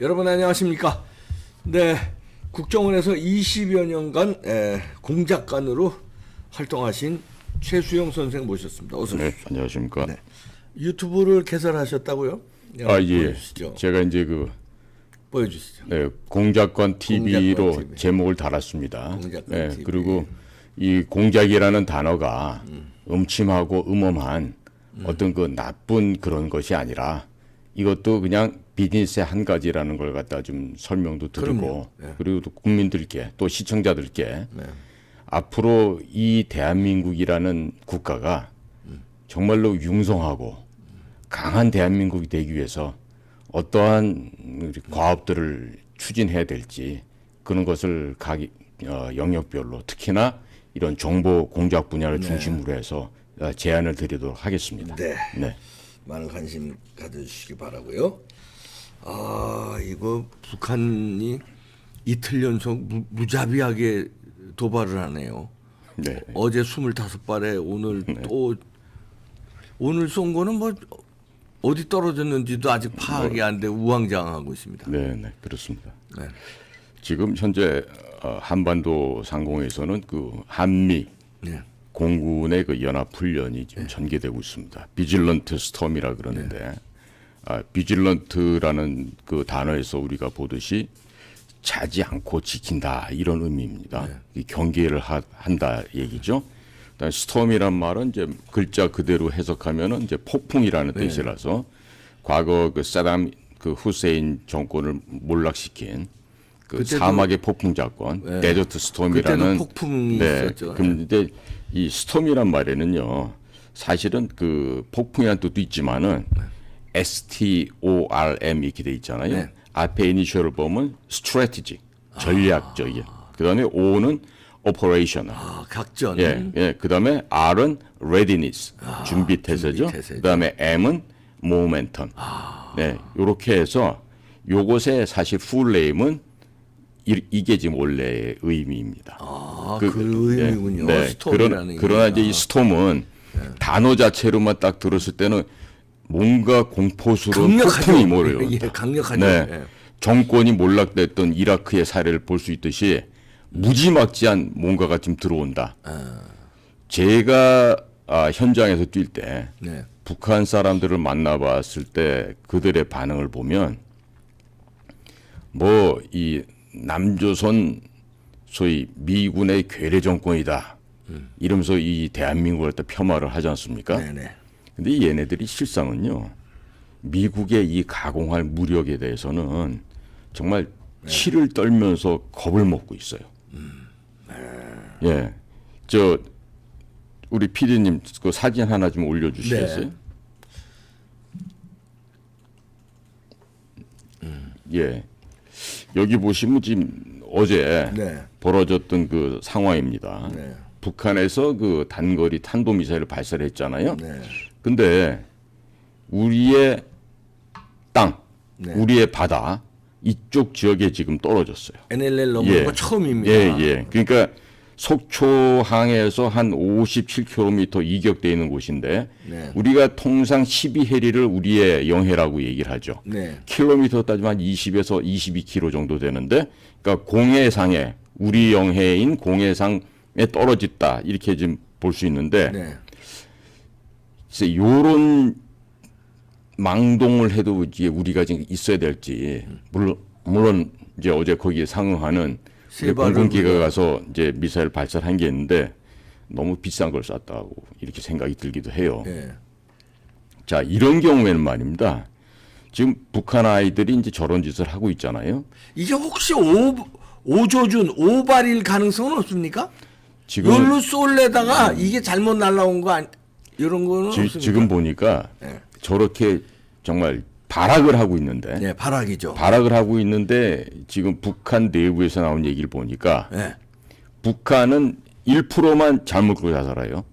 여러분 안녕하십니까? 네, 국정원에서 20여 년간 공작관으로 활동하신 최수영 선생 모셨습니다. 어서 오십시오. 네, 안녕하십니까? 네. 유튜브를 개설하셨다고요? 아, 예. 보여주시죠. 제가 이제 보여주시죠. 네, 공작관 TV로 공작관 TV. 제목을 달았습니다. 공작관 네, TV. 그리고 이 공작이라는 단어가 음침하고 음험한 어떤 그 나쁜 그런 것이 아니라 이것도 그냥 비즈니스의 한 가지라는 걸 갖다 좀 설명도 드리고 네. 그리고 또 국민들께 또 시청자들께 네. 앞으로 이 대한민국이라는 국가가 정말로 융성하고 강한 대한민국이 되기 위해서 어떠한 우리 과업들을 추진해야 될지 그런 것을 각 영역별로 특히나 이런 정보 공작 분야를 중심으로 해서 제안을 드리도록 하겠습니다. 네. 네. 많은 관심 가져주시기 바라고요. 아, 이거 북한이 이틀 연속 무자비하게 도발을 하네요. 네. 어제 25발에 오늘 또 오늘 쏜 거는 뭐 어디 떨어졌는지도 아직 파악이 안 돼 우왕좌왕하고 있습니다. 네, 네, 그렇습니다. 네. 지금 현재 한반도 상공에서는 그 한미 네. 공군의 그 연합 훈련이 지금 전개되고 있습니다. 비질런트 스톰이라 그러는데 비질런트라는 그 단어에서 우리가 보듯이 자지 않고 지킨다 이런 의미입니다. 이 경계를 한다 얘기죠. 그다음에 스톰이란 말은 이제 글자 그대로 해석하면은 이제 폭풍이라는 뜻이라서 과거 그 사담 그 후세인 정권을 몰락시킨 그 사막의 폭풍 사건, 데저트 스톰이라는 그때는 폭풍이 있었죠. 근데 이 스톰이란 말에는요, 사실은 그 폭풍이라는 뜻도 있지만은 STORM 이렇게 돼 있잖아요. 네. 앞에 이니셜을 보면 strategy, 전략적인. 그다음에 O는 operational. 아, 각전. 예. 그다음에 R은 readiness, 준비 태세죠. 준비 태세죠. 그다음에 M은 momentum. 네, 이렇게 해서 요것의 사실 풀네임은 이게 지금 원래의 의미입니다. 아, 그 의미군요. 스톰이라는 그러나 이제 이 스톰은 단어 자체로만 딱 들었을 때는 뭔가 공포스러운 폭풍이 몰아요. 예, 강력하죠. 네. 예. 정권이 몰락됐던 이라크의 사례를 볼 수 있듯이 무지막지한 뭔가가 지금 들어온다. 제가 현장에서 뛸 때 네. 북한 사람들을 만나봤을 때 그들의 반응을 보면 뭐 이 남조선 소위 미군의 괴뢰 정권이다 이러면서 이 대한민국을 또 폄하를 하지 않습니까? 네네. 근데 얘네들이 실상은요 미국의 이 가공할 무력에 대해서는 정말 치를 떨면서 겁을 먹고 있어요. 예, 저 우리 PD님 그 사진 하나 좀 올려주시겠어요? 예, 여기 보시면 지금 어제 벌어졌던 그 상황입니다. 네. 북한에서 그 단거리 탄도미사일을 발사를 했잖아요. 네. 근데 우리의 땅, 우리의 바다 이쪽 지역에 지금 떨어졌어요. NLL 넘은 거 처음입니다. 예. 그러니까 속초항에서 한 57km 이격돼 있는 곳인데 우리가 통상 12해리를 우리의 영해라고 얘기를 하죠. 킬로미터 따지면 한 20에서 22km 정도 되는데 그러니까 공해상에 우리 영해인 공해상에 떨어졌다 이렇게 지금 볼 수 있는데 요런 망동을 해도 이제 우리가 지금 있어야 될지 물론 이제 어제 거기에 상응하는 공군기가 가서 이제 미사일 발사한 게 있는데 너무 비싼 걸 쐈다고 이렇게 생각이 들기도 해요. 자, 이런 경우에는 말입니다. 지금 북한 아이들이 이제 저런 짓을 하고 있잖아요. 이게 혹시 오조준 오발일 가능성은 없습니까? 지금 열로 쏠래다가 이게 잘못 날라온 거 이런 거는 없습니까? 지금 보니까 저렇게 정말 발악을 하고 있는데 발악이죠. 발악을 하고 있는데 지금 북한 내부에서 나온 얘기를 보니까 북한은 1%만 잘못 고 자살해요.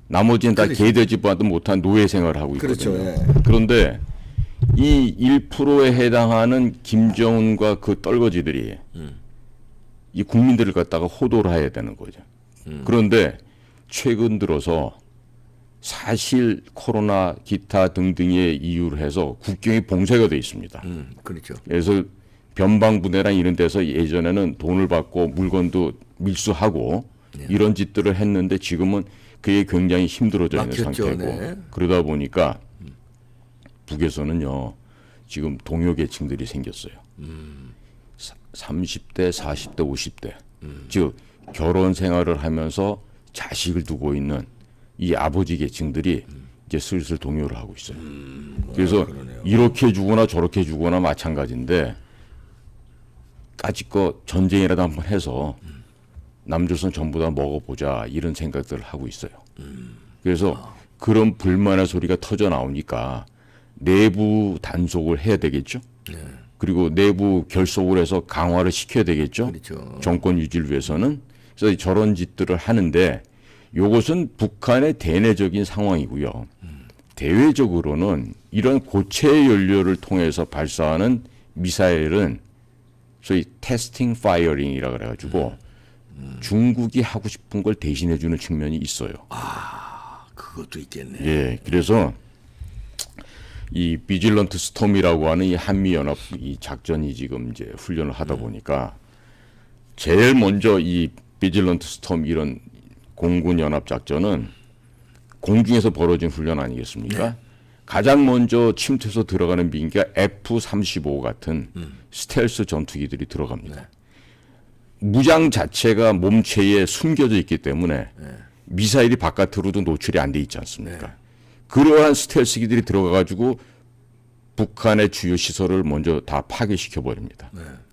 나머지는 다 개돼지보다도 못한 노예 생활을 하고 있거든요. 그렇죠. 그런데 이 1%에 해당하는 김정은과 그 떨거지들이 이 국민들을 갖다가 호도를 해야 되는 거죠. 그런데 최근 들어서 사실 코로나 기타 등등의 이유로 해서 국경이 봉쇄가 돼 있습니다. 그렇죠. 그래서 변방부대랑 이런 데서 예전에는 돈을 받고 물건도 밀수하고 이런 짓들을 했는데 지금은 그게 굉장히 힘들어져 있는 막혔죠, 상태고 네. 그러다 보니까 북에서는요 지금 동요 계층들이 생겼어요. 30대, 40대, 50대 즉 결혼 생활을 하면서 자식을 두고 있는 이 아버지 계층들이 이제 슬슬 동요를 하고 있어요. 그래서 이렇게 주거나 저렇게 주거나 마찬가지인데 까짓거 전쟁이라도 한번 해서 남조선 전부 다 먹어보자 이런 생각들을 하고 있어요. 그래서 그런 불만의 소리가 터져 나오니까 내부 단속을 해야 되겠죠. 그리고 내부 결속을 해서 강화를 시켜야 되겠죠. 그렇죠. 정권 유지를 위해서는. 그래서 저런 짓들을 하는데 이것은 북한의 대내적인 상황이고요. 대외적으로는 이런 고체 연료를 통해서 발사하는 미사일은 소위 테스팅 파이어링이라 그래가지고 중국이 하고 싶은 걸 대신해주는 측면이 있어요. 그것도 있겠네. 예, 그래서 이 비질런트 스톰이라고 하는 이 한미 연합 이 작전이 지금 이제 훈련을 하다 보니까 제일 먼저 이 비질런트 스톰 이런 공군 연합 작전은 공중에서 벌어진 훈련 아니겠습니까? 가장 먼저 침투해서 들어가는 비행기가 F-35 같은 스텔스 전투기들이 들어갑니다. 무장 자체가 몸체에 숨겨져 있기 때문에 미사일이 바깥으로도 노출이 안 돼 있지 않습니까? 그러한 스텔스기들이 들어가가지고 북한의 주요 시설을 먼저 다 파괴시켜 버립니다.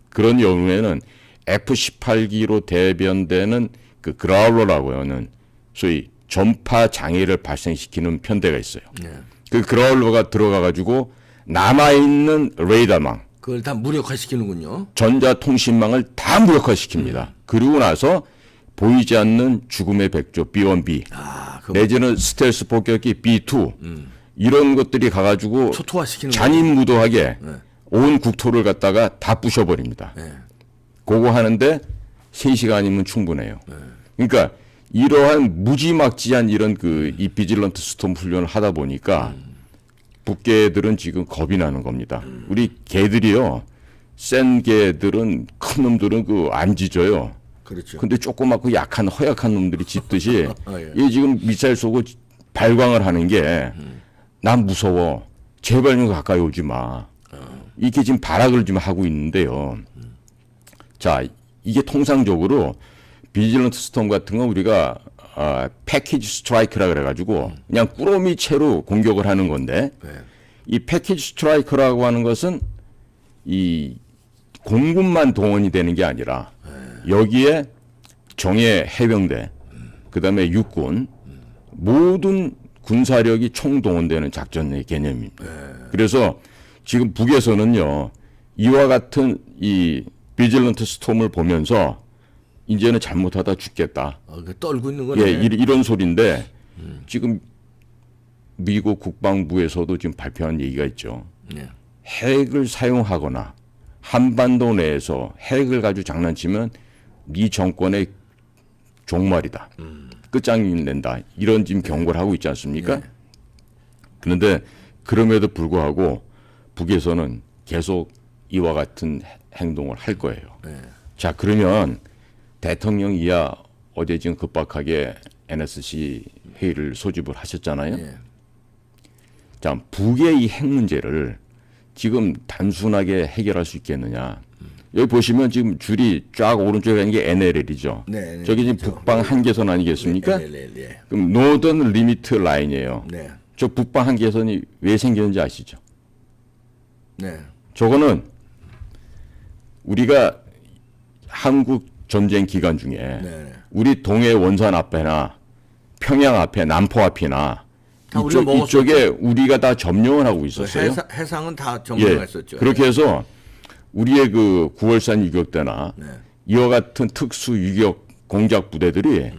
그런 경우에는 F-18기로 대변되는 그 그라울러라고 하는 소위 전파 장애를 발생시키는 편대가 있어요. 그 그라울러가 들어가가지고 남아있는 레이더망, 그걸 다 무력화시키는군요. 전자통신망을 다 무력화시킵니다. 그리고 나서 보이지 않는 죽음의 백조 B1B 내지는 스텔스 폭격기 B2 이런 것들이 가가지고 초토화시키는 잔인무도하게 온 국토를 갖다가 다 부셔버립니다. 그거 하는데 3시간이면 충분해요. 그러니까 이러한 무지막지한 이런 이 비질런트 스톰 훈련을 하다 보니까 북개들은 지금 겁이 나는 겁니다. 우리 개들이요, 센 개들은 큰 놈들은 안 짖어요. 그렇죠. 근데 조그맣고 약한 허약한 놈들이 짖듯이 예. 얘 지금 미사일 쏘고 발광을 하는 게 난 무서워. 제발 좀 가까이 오지 마. 이렇게 지금 발악을 좀 하고 있는데요. 자, 이게 통상적으로 비질런트 스톰 같은 건 우리가 패키지 스트라이크라 그래가지고 그냥 꾸러미 채로 공격을 하는 건데 이 패키지 스트라이크라고 하는 것은 이 공군만 동원이 되는 게 아니라 여기에 정예 해병대, 그다음에 육군 모든 군사력이 총동원되는 작전의 개념입니다. 그래서 지금 북에서는요 이와 같은 이 비질런트 스톰을 보면서 이제는 잘못하다 죽겠다. 떨고 있는 거네. 예, 이런 소리인데 지금 미국 국방부에서도 지금 발표한 얘기가 있죠. 핵을 사용하거나 한반도 내에서 핵을 가지고 장난치면 네 정권의 종말이다. 끝장이 낸다. 이런 지금 경고를 하고 있지 않습니까? 그런데 그럼에도 불구하고 북에서는 계속 이와 같은 행동을 할 거예요. 자, 그러면 대통령이야 어제 지금 급박하게 NSC 회의를 소집을 하셨잖아요. 자, 북의 이 핵 문제를 지금 단순하게 해결할 수 있겠느냐. 여기 보시면 지금 줄이 쫙 오른쪽에 있는 게 NLL이죠. 네, 저기 지금 그렇죠. 북방 한계선 아니겠습니까? 예. 그럼 노던 리미트 라인이에요. 네. 저 북방 한계선이 왜 생겼는지 아시죠? 네. 저거는 우리가 한국 전쟁 기간 중에 네. 우리 동해 원산 앞에나 평양 앞에 남포 앞이나 다 우리가 먹었었죠. 이쪽에 우리가 다 점령을 하고 있었어요. 해상은 다 예, 점령했었죠. 그렇게 해서 우리의 그 9월산 유격대나 이와 같은 특수 유격 공작 부대들이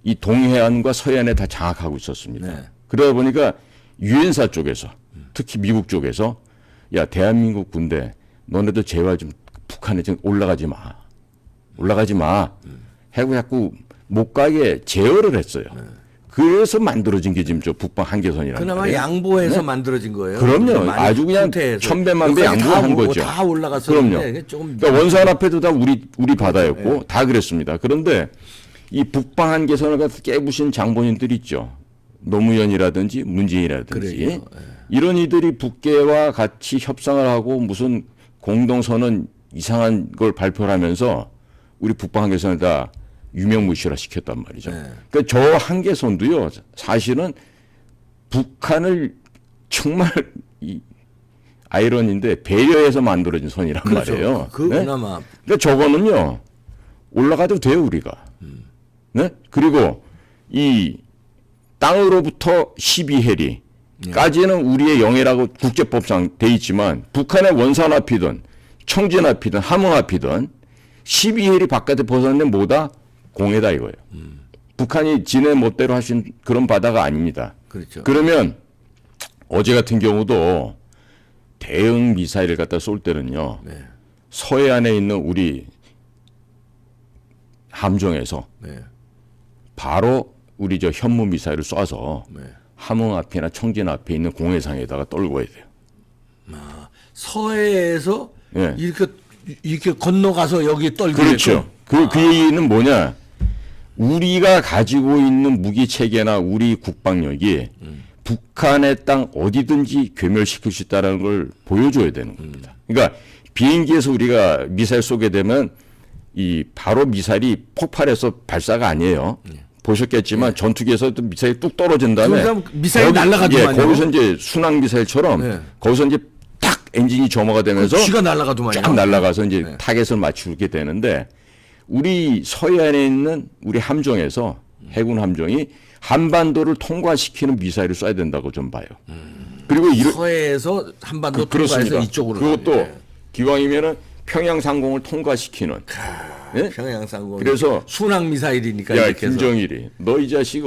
이 동해안과 서해안에 다 장악하고 있었습니다. 그러다 보니까 유엔사 쪽에서 특히 미국 쪽에서 야, 대한민국 군대 너네도 제발 좀 북한에 좀 올라가지 마. 해고 자꾸 못 가게 제어를 했어요. 그래서 만들어진 게 지금 저 북방 한계선이라는 그나마 거예요. 양보해서 만들어진 거예요. 그럼요. 많이 아주 그냥 후퇴해서. 천배만배 여기까지 양보한 다 거죠. 다 올라갔었는데 그럼요. 조금 그러니까 원산 앞에도 다 우리 바다였고 다 그랬습니다. 그런데 이 북방 한계선을 갖다 깨부신 장본인들 있죠. 노무현이라든지 문재인이라든지 그래요. 이런 이들이 북계와 같이 협상을 하고 무슨 공동선언 이상한 걸 발표를 하면서 우리 북방 한계선을 다 유명무실화 시켰단 말이죠. 그러니까 저 한계선도요, 사실은 북한을 정말 이 아이러니인데 배려해서 만들어진 선이란 그렇죠. 말이에요. 그나마 그러니까 저거는요, 올라가도 돼요, 우리가. 네? 그리고 이 땅으로부터 12해리까지는 우리의 영해라고 국제법상 돼 있지만 북한의 원산 앞이든 청진 앞이든 함흥 앞이든 12해리 바깥에 벗어나면 뭐다? 공해다 이거예요. 북한이 지네 멋대로 하신 그런 바다가 아닙니다. 그렇죠. 그러면 어제 같은 경우도 대응 미사일을 갖다 쏠 때는요. 네. 서해안에 있는 우리 함정에서 네. 바로 우리 저 현무 미사일을 쏴서 네. 함흥 앞이나 청진 앞에 있는 공해상에다가 떨궈야 돼요. 서해에서 예. 이렇게 건너가서 여기 떨고 그렇죠. 그 얘기는 뭐냐? 우리가 가지고 있는 무기 체계나 우리 국방력이 북한의 땅 어디든지 괴멸시킬 수 있다는 걸 보여줘야 되는 겁니다. 그러니까 비행기에서 우리가 미사일 쏘게 되면 이 바로 미사일이 폭발해서 발사가 아니에요. 보셨겠지만 전투기에서도 미사일이 뚝 떨어진 다음에 미사일이 날아가더만요. 거기서 이제 순항 미사일처럼 거기서 이제 딱 엔진이 점화가 되면서 쥐가 날아가더만요. 쫙 날아가서 이제 타겟을 맞추게 되는데 우리 서해안에 있는 우리 함정에서 해군 함정이 한반도를 통과시키는 미사일을 쏴야 된다고 좀 봐요. 그리고 서해에서 한반도 그렇습니다. 통과해서 이쪽으로 그것도 가요. 기왕이면은 평양 상공을 통과시키는. 예? 평양 상공. 그래서 순항 미사일이니까 야 이렇게 해서. 김정일이 너 이 자식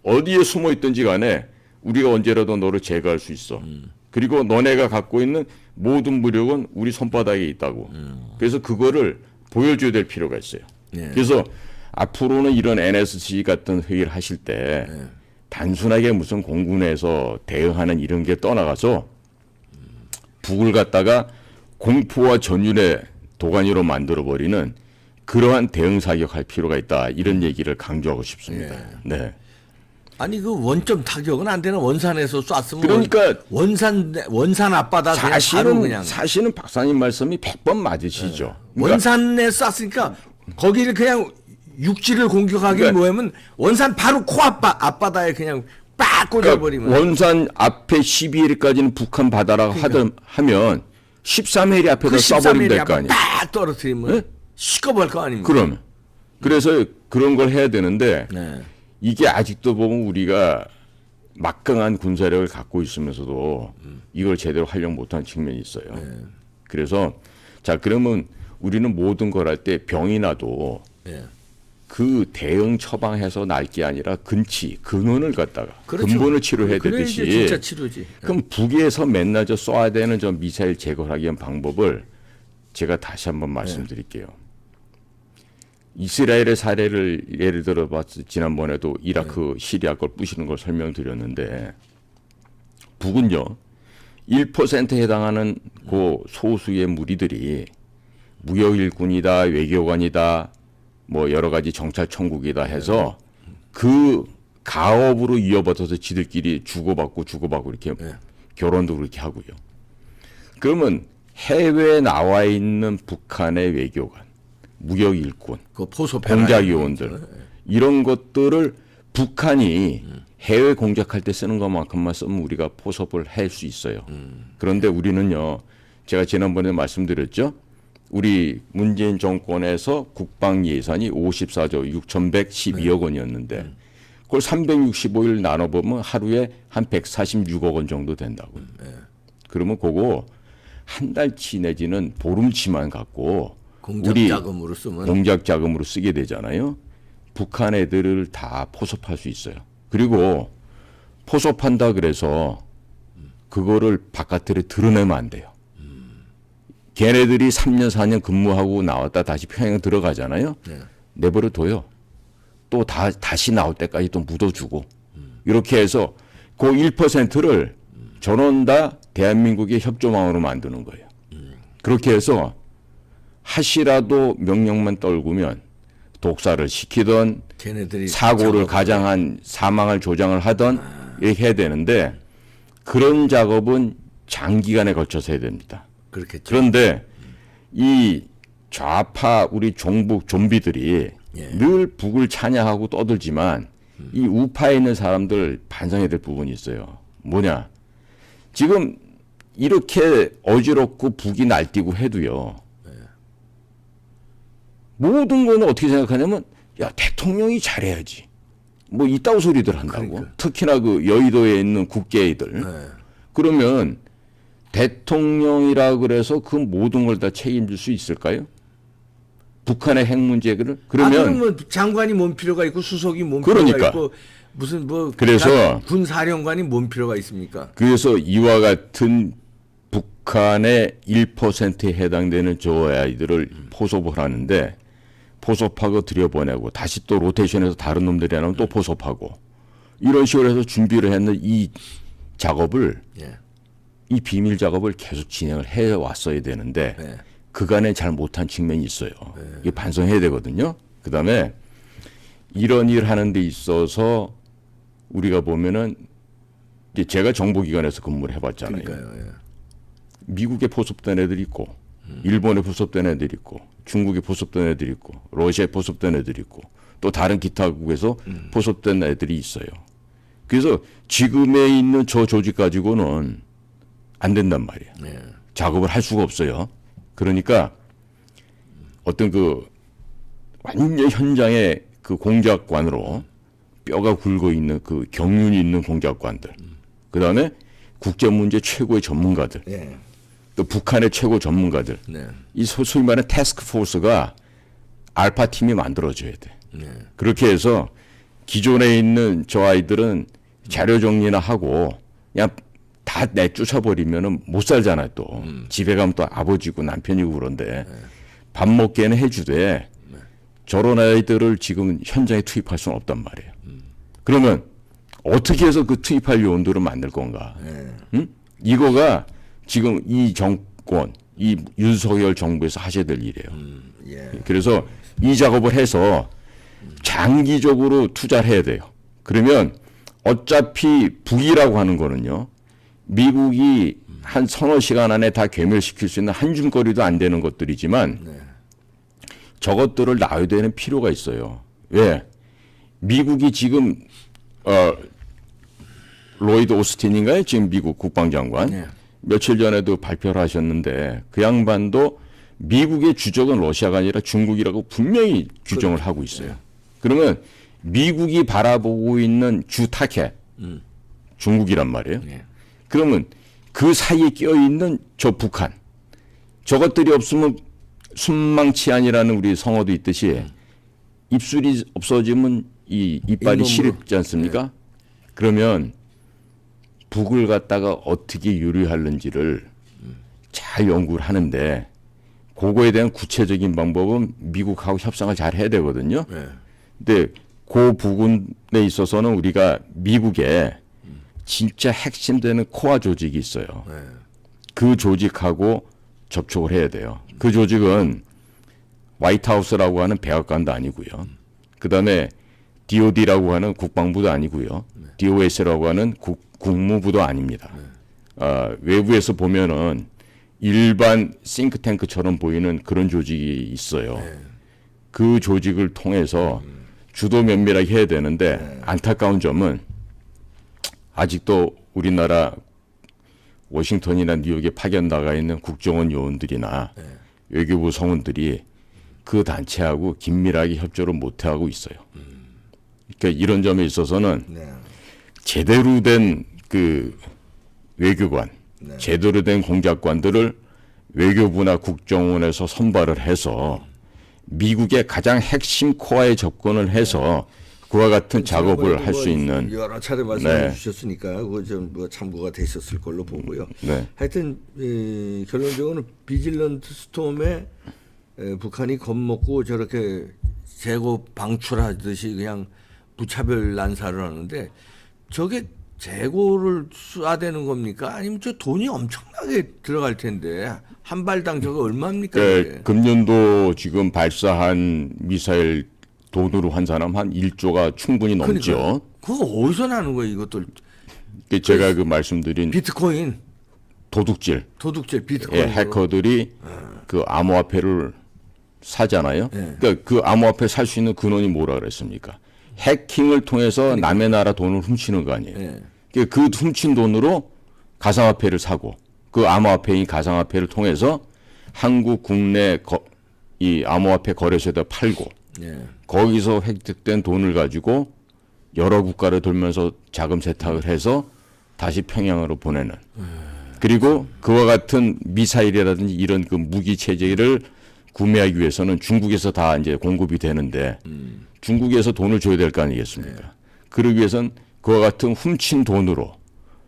어디에 숨어 있든지 간에 우리가 언제라도 너를 제거할 수 있어. 그리고 너네가 갖고 있는 모든 무력은 우리 손바닥에 있다고. 그래서 그거를 보여줘야 될 필요가 있어요. 예. 그래서 앞으로는 이런 NSC 같은 회의를 하실 때 단순하게 무슨 공군에서 대응하는 이런 게 떠나가서 북을 갖다가 공포와 전율의 도가니로 만들어버리는 그러한 대응 사격할 필요가 있다. 이런 얘기를 강조하고 싶습니다. 네. 아니 그 원점 타격은 안 되나? 원산에서 쐈으면 그러니까 원산 앞바다 사실은 박사님 말씀이 100번 맞으시죠. 그러니까 원산에 쐈으니까 거기를 그냥 육지를 공격하기 그러니까 뭐하면 원산 바로 코 앞바다에 그냥 빡 꽂아버리면 원산 앞에 12해리까지는 북한 바다라고 하면 13해리 앞에다 쏴버리면 될 거 아니에요. 딱 떨어뜨리면 시꺼멀 거 아닙니까? 그러면 그래서 그런 걸 해야 되는데 네. 이게 아직도 보면 우리가 막강한 군사력을 갖고 있으면서도 이걸 제대로 활용 못한 측면이 있어요. 그래서 자 그러면 우리는 모든 걸 할 때 병이 나도 네. 그 대응 처방해서 날 게 아니라 근원을 갖다가 그렇죠. 근본을 치료해야 그래 되듯이 이제 진짜 치료지. 그럼 북에서 맨날 저 쏴야 되는 저 미사일 제거하기 위한 방법을 제가 다시 한번 말씀드릴게요. 이스라엘의 사례를 예를 들어 봤을 지난번에도 이라크 시리아 걸 부시는 걸 설명드렸는데 북은요 1%에 해당하는 그 소수의 무리들이 무역 일꾼이다 외교관이다 뭐 여러 가지 정찰 천국이다 해서 그 가업으로 이어받아서 지들끼리 주고받고 이렇게 결혼도 그렇게 하고요. 그러면 해외에 나와 있는 북한의 외교관, 무역 일꾼, 그 포소 공작 요원들 이런 것들을 북한이 해외 공작할 때 쓰는 것만큼만 쓰면 우리가 포섭을 할 수 있어요. 그런데 우리는요, 제가 지난번에 말씀드렸죠. 우리 문재인 정권에서 국방 예산이 54조 6,112억 원이었는데 그걸 365일 나눠보면 하루에 한 146억 원 정도 된다고요. 그러면 그거 한 달치 내지는 보름치만 갖고 공작 우리 자금으로 쓰면 공작 자금으로 쓰게 되잖아요. 북한 애들을 다 포섭할 수 있어요. 그리고 포섭한다 그래서 그거를 바깥으로 드러내면 안 돼요. 걔네들이 3년 4년 근무하고 나왔다 다시 평양 들어가잖아요. 내버려 둬요. 또 다시 나올 때까지 또 묻어주고 이렇게 해서 그 1%를 전원 다 대한민국의 협조망으로 만드는 거예요. 그렇게 해서 하시라도 명령만 떨구면 독사를 시키던 걔네들이 사고를 가장한 사망을 조장을 하던 이렇게 해야 되는데 그런 작업은 장기간에 걸쳐서 해야 됩니다. 그렇겠죠. 그런데 이 좌파 우리 종북 좀비들이 예. 늘 북을 찬양하고 떠들지만 이 우파에 있는 사람들 반성해야 될 부분이 있어요. 뭐냐? 지금 이렇게 어지럽고 북이 날뛰고 해도요. 모든 거는 어떻게 생각하냐면 야 대통령이 잘해야지. 뭐 이따구 소리들 한다고. 그러니까. 특히나 그 여의도에 있는 국계애들. 그러면 대통령이라 그래서 그 모든 걸 다 책임질 수 있을까요? 북한의 핵 문제를 그러면 그러면 장관이 뭔 필요가 있고 수석이 뭔 그러니까. 필요가 있고 무슨 뭐 그래서 군 사령관이 뭔 필요가 있습니까? 그래서 이와 같은 북한의 1%에 해당되는 저 아이들을 포섭을 하는데 포섭하고 들여보내고 다시 또 로테이션해서 다른 놈들이 나오면 또 포섭하고 이런 식으로 해서 준비를 했는데 이 작업을 예. 이 비밀 작업을 계속 진행을 해 왔어야 되는데 네. 그간에 잘 못한 측면이 있어요. 이게 반성해야 되거든요. 그다음에 이런 일 하는 데 있어서 우리가 보면은 이제 제가 정보기관에서 근무를 해봤잖아요. 그러니까요. 예. 미국에 포섭된 애들이 있고 일본에 포섭된 애들이 있고 중국에 포섭된 애들이 있고 러시아에 포섭된 애들이 있고 또 다른 기타국에서 포섭된 애들이 있어요. 그래서 지금에 있는 저 조직 가지고는 안 된단 말이에요. 예. 작업을 할 수가 없어요. 그러니까 어떤 그 완전 현장의 그 공작관으로 뼈가 굵어 있는 그 경륜이 있는 공작관들, 그 다음에 국제 문제 최고의 전문가들, 예. 또 북한의 최고 전문가들, 네. 이 소위 말하는 태스크 포스가 알파 팀이 만들어져야 돼. 네. 그렇게 해서 기존에 있는 저 아이들은 자료 정리나 하고 그냥 다 내쫓아버리면은 못 살잖아요 또. 집에 가면 또 아버지고 남편이고 그런데 밥 먹게는 해주되 저런 아이들을 지금 현장에 투입할 수는 없단 말이에요. 그러면 어떻게 해서 그 투입할 요원들을 만들 건가? 응? 이거가 지금 이 정권, 이 윤석열 정부에서 하셔야 될 일이에요. 예. 그래서 이 작업을 해서 장기적으로 투자를 해야 돼요. 그러면 어차피 북이라고 하는 거는요. 미국이 한 서너 시간 안에 다 괴멸시킬 수 있는 한 줌거리도 안 되는 것들이지만 저것들을 놔야 되는 필요가 있어요. 왜? 미국이 지금 로이드 오스틴인가요? 지금 미국 국방장관. 네. 며칠 전에도 발표를 하셨는데 그 양반도 미국의 주적은 러시아가 아니라 중국이라고 분명히 규정을 하고 있어요. 그러면 미국이 바라보고 있는 주 타켓 중국이란 말이에요. 네. 그러면 그 사이에 끼어있는 저 북한 저것들이 없으면 순망치안이라는 우리 성어도 있듯이 입술이 없어지면 이 이빨이 잇몸으로. 시렵지 않습니까? 그러면 북을 갖다가 어떻게 유리하는지를 잘 연구를 하는데 그거에 대한 구체적인 방법은 미국하고 협상을 잘 해야 되거든요. 네. 근데 그 부분에 있어서는 우리가 미국에 진짜 핵심되는 코어 조직이 있어요. 네. 그 조직하고 접촉을 해야 돼요. 그 조직은 화이트하우스라고 하는 백악관도 아니고요. 그다음에 DOD라고 하는 국방부도 아니고요. DOS라고 하는 국무부도 아닙니다. 외부에서 보면은 일반 싱크탱크처럼 보이는 그런 조직이 있어요. 그 조직을 통해서 주도 면밀하게 해야 되는데 안타까운 점은 아직도 우리나라 워싱턴이나 뉴욕에 파견 나가 있는 국정원 요원들이나 외교부 성원들이 그 단체하고 긴밀하게 협조를 못하고 있어요. 그러니까 이런 점에 있어서는 네. 제대로 된 그 외교관, 네. 제대로 된 공작관들을 외교부나 국정원에서 선발을 해서 미국의 가장 핵심 코어에 접근을 해서 그와 같은 작업을 할 수 있는 여러 차례 말씀해 네. 주셨으니까 그거 좀 뭐 참고가 돼 있었을 걸로 보고요. 네. 하여튼 결론적으로는 비질런트 스톰에 북한이 겁먹고 저렇게 재고 방출하듯이 그냥 무차별 난사를 하는데 저게 재고를 쏴대는 겁니까? 아니면 저 돈이 엄청나게 들어갈 텐데 한 발당 저거 얼마입니까? 네, 금년도 지금 발사한 미사일 돈으로 환산하면 한 1조가 충분히 넘죠. 그러니까요. 그거 어디서 나는 거예요, 이것들? 제가 그 말씀드린 비트코인, 도둑질, 비트코인. 예, 해커들이 그 암호화폐를 사잖아요. 예. 그러니까 그 암호화폐 살 수 있는 근원이 뭐라 그랬습니까? 해킹을 통해서 남의 나라 돈을 훔치는 거 아니에요. 예. 그러니까 그 훔친 돈으로 가상화폐를 사고 그 암호화폐인 가상화폐를 통해서 한국 국내 이 암호화폐 거래소에다 팔고 예. 거기서 획득된 돈을 가지고 여러 국가를 돌면서 자금 세탁을 해서 다시 평양으로 보내는. 그리고 그와 같은 미사일이라든지 이런 그 무기 체제를 구매하기 위해서는 중국에서 다 이제 공급이 되는데 중국에서 돈을 줘야 될 거 아니겠습니까? 그러기 위해선 그와 같은 훔친 돈으로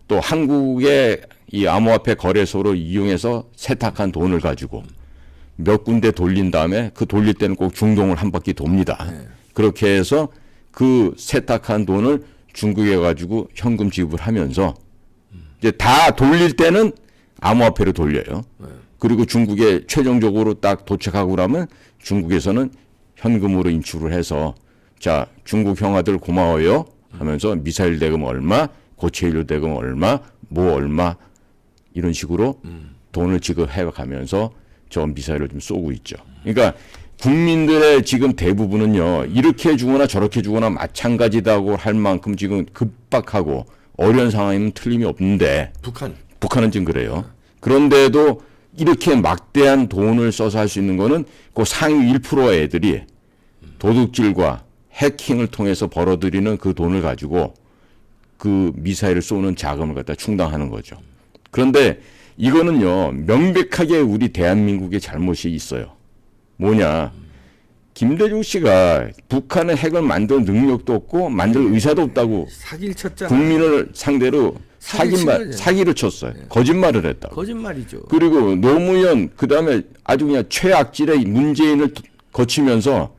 또 한국의 이 암호화폐 거래소를 이용해서 세탁한 돈을 가지고 몇 군데 돌린 다음에 그 돌릴 때는 꼭 중동을 한 바퀴 돕니다. 그렇게 해서 그 세탁한 돈을 중국에 가지고 현금 지불하면서 이제 다 돌릴 때는 암호화폐로 돌려요. 그리고 중국에 최종적으로 딱 도착하고 나면 중국에서는 현금으로 인출을 해서 자 중국 형아들 고마워요 하면서 미사일 대금 얼마, 고체연료 대금 얼마, 뭐 얼마 이런 식으로 돈을 지급해 가면서 저 미사일을 좀 쏘고 있죠. 그러니까 국민들의 지금 대부분은요 이렇게 주거나 저렇게 주거나 마찬가지다고 할 만큼 지금 급박하고 어려운 상황이면 틀림이 없는데 북한은 지금 그래요. 그런데도 이렇게 막대한 돈을 써서 할 수 있는 거는 그 상위 1%의 애들이 도둑질과 해킹을 통해서 벌어들이는 그 돈을 가지고 그 미사일을 쏘는 자금을 갖다 충당하는 거죠. 그런데 이거는요 명백하게 우리 대한민국의 잘못이 있어요. 뭐냐? 김대중 씨가 북한의 핵을 만들 능력도 없고 만들 의사도 없다고 사기를 쳤잖아. 국민을 상대로 사기를 쳤어요. 거짓말을 했다고. 거짓말이죠. 그리고 노무현 그다음에 아주 그냥 최악질의 문재인을 거치면서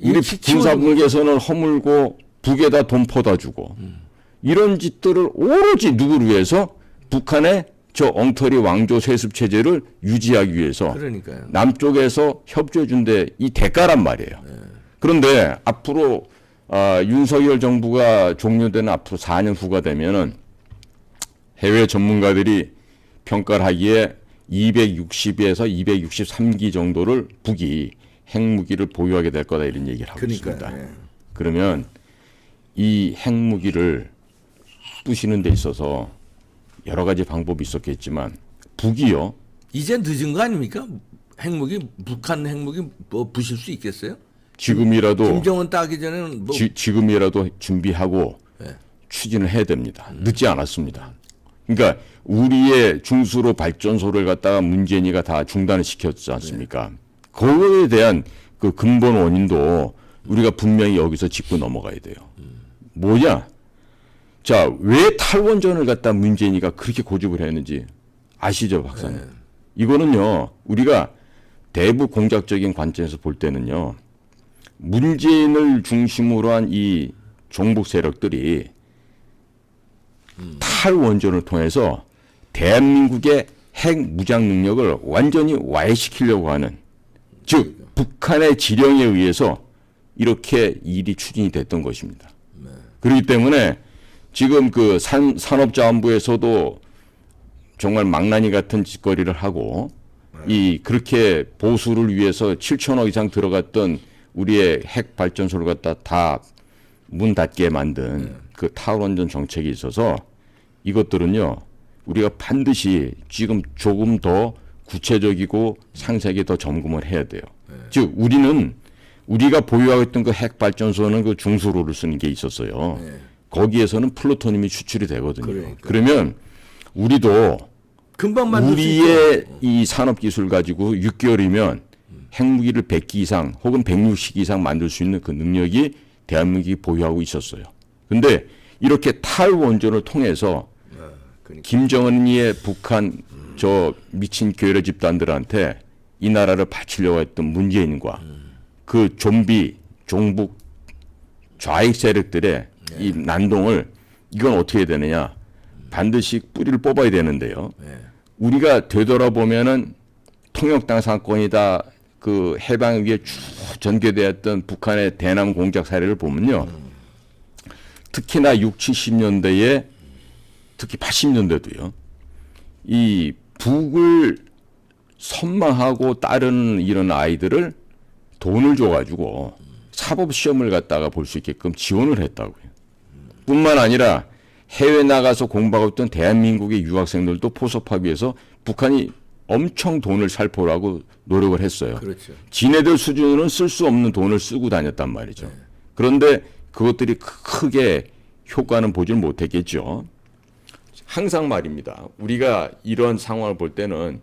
우리 군사분계선을 허물고 북에다 돈 퍼다 주고 이런 짓들을 오로지 누구를 위해서 북한의 저 엉터리 왕조 세습 체제를 유지하기 위해서 그러니까요. 남쪽에서 협조해 준데 이 대가란 말이에요. 그런데 앞으로 윤석열 정부가 종료되는 앞으로 4년 후가 되면은 해외 전문가들이 평가를 하기에 260에서 263기 정도를 북이 핵무기를 보유하게 될 거다 이런 얘기를 하고 있습니다. 예. 그러면 이 핵무기를 부시는 데 있어서 여러 가지 방법이 있었겠지만 북이요. 이제 늦은 거 아닙니까? 핵무기 북한 핵무기 뭐 부실 수 있겠어요? 지금이라도 김정은 따기 전에는 뭐 지금이라도 준비하고 추진을 해야 됩니다. 늦지 않았습니다. 그러니까 우리의 중수로 발전소를 갖다가 문재인이가 다 중단을 시켰지 않습니까? 그거에 대한 그 근본 원인도 우리가 분명히 여기서 짚고 넘어가야 돼요. 뭐냐? 자, 왜 탈원전을 갖다 문재인이가 그렇게 고집을 했는지 아시죠, 박사님? 이거는요, 우리가 대북 공작적인 관점에서 볼 때는요, 문재인을 중심으로 한 이 종북 세력들이 탈원전을 통해서 대한민국의 핵 무장 능력을 완전히 와해시키려고 하는, 즉 북한의 지령에 의해서 이렇게 일이 추진이 됐던 것입니다. 그렇기 때문에 지금 그 산업자원부에서도 정말 망나니 같은 짓거리를 하고 이 그렇게 보수를 위해서 7천억 이상 들어갔던 우리의 핵 발전소를 갖다 다 문 닫게 만든 그 탈원전 정책이 있어서 이것들은요 우리가 반드시 지금 조금 더 구체적이고 상세하게 더 점검을 해야 돼요. 즉 우리가 보유하고 있던 그 핵 발전소는 그 중수로를 쓰는 게 있었어요. 거기에서는 플루토늄이 추출이 되거든요. 그러니까. 그러면 우리도 금방 만들 수 우리의 있죠. 이 산업 기술 가지고 6개월이면 핵무기를 100기 이상 혹은 160기 이상 만들 수 있는 그 능력이 대한민국이 보유하고 있었어요. 근데 이렇게 탈원전을 통해서 그러니까. 김정은이의 북한 저 미친 괴뢰 집단들한테 이 나라를 바치려고 했던 문재인과 그 좀비 종북 좌익 세력들의 이 난동을 이건 어떻게 해야 되느냐? 반드시 뿌리를 뽑아야 되는데요. 우리가 되돌아보면은 통역당 사건이다. 그 해방 위에 쭉 전개되었던 북한의 대남 공작 사례를 보면요. 특히나 60, 70년대에 특히 80년대도요. 이 북을 선망하고 따르는 이런 아이들을 돈을 줘가지고 사법 시험을 갖다가 볼 수 있게끔 지원을 했다고요. 뿐만 아니라 해외 나가서 공부하고 있던 대한민국의 유학생들도 포섭하기 위해서 북한이 엄청 돈을 살포라고 노력을 했어요. 그렇죠. 지네들 수준으로는 쓸 수 없는 돈을 쓰고 다녔단 말이죠. 그런데 그것들이 크게 효과는 보질 못했겠죠. 항상 말입니다. 우리가 이런 상황을 볼 때는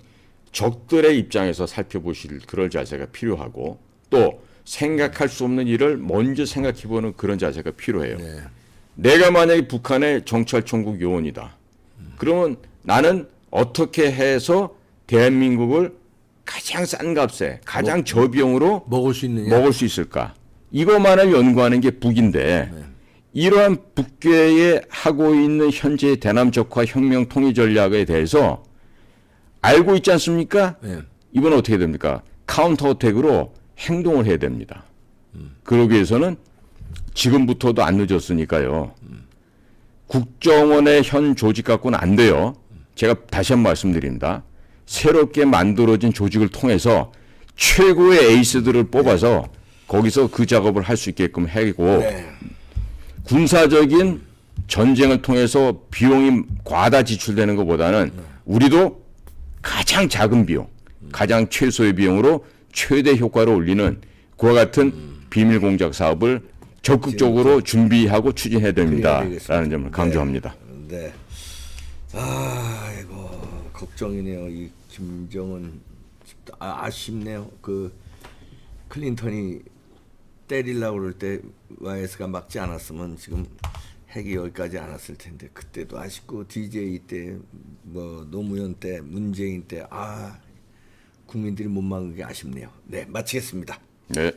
적들의 입장에서 살펴보실 그럴 자세가 필요하고 또 생각할 수 없는 일을 먼저 생각해보는 그런 자세가 필요해요. 네. 내가 만약에 북한의 정찰총국 요원이다. 그러면 나는 어떻게 해서 대한민국을 가장 싼 값에 가장 저비용으로 먹을 수 있느냐? 먹을 수 있을까? 이것만을 연구하는 게 북인데 이러한 북괴에 하고 있는 현재의 대남 적화 혁명 통일 전략에 대해서 알고 있지 않습니까? 네. 이번 어떻게 됩니까? 카운터 어택으로 행동을 해야 됩니다. 그러기 위해서는 지금부터도 안 늦었으니까요. 국정원의 현 조직 갖고는 안 돼요. 제가 다시 한번 말씀드립니다. 새롭게 만들어진 조직을 통해서 최고의 에이스들을 뽑아서 거기서 그 작업을 할 수 있게끔 하고 군사적인 전쟁을 통해서 비용이 과다 지출되는 것보다는 우리도 가장 작은 비용, 가장 최소의 비용으로 최대 효과를 올리는 그와 같은 비밀 공작 사업을 적극적으로 준비하고 추진해야 됩니다라는 점을 강조합니다. 네. 아이고 걱정이네요. 이 김정은 아쉽네요. 그 클린턴이 때리려고 그럴 때 YS가 막지 않았으면 지금 핵이 여기까지 안 왔을 텐데 그때도 아쉽고 DJ 때 뭐 노무현 때 문재인 때 국민들이 못 막은 게 아쉽네요. 네, 마치겠습니다. 네.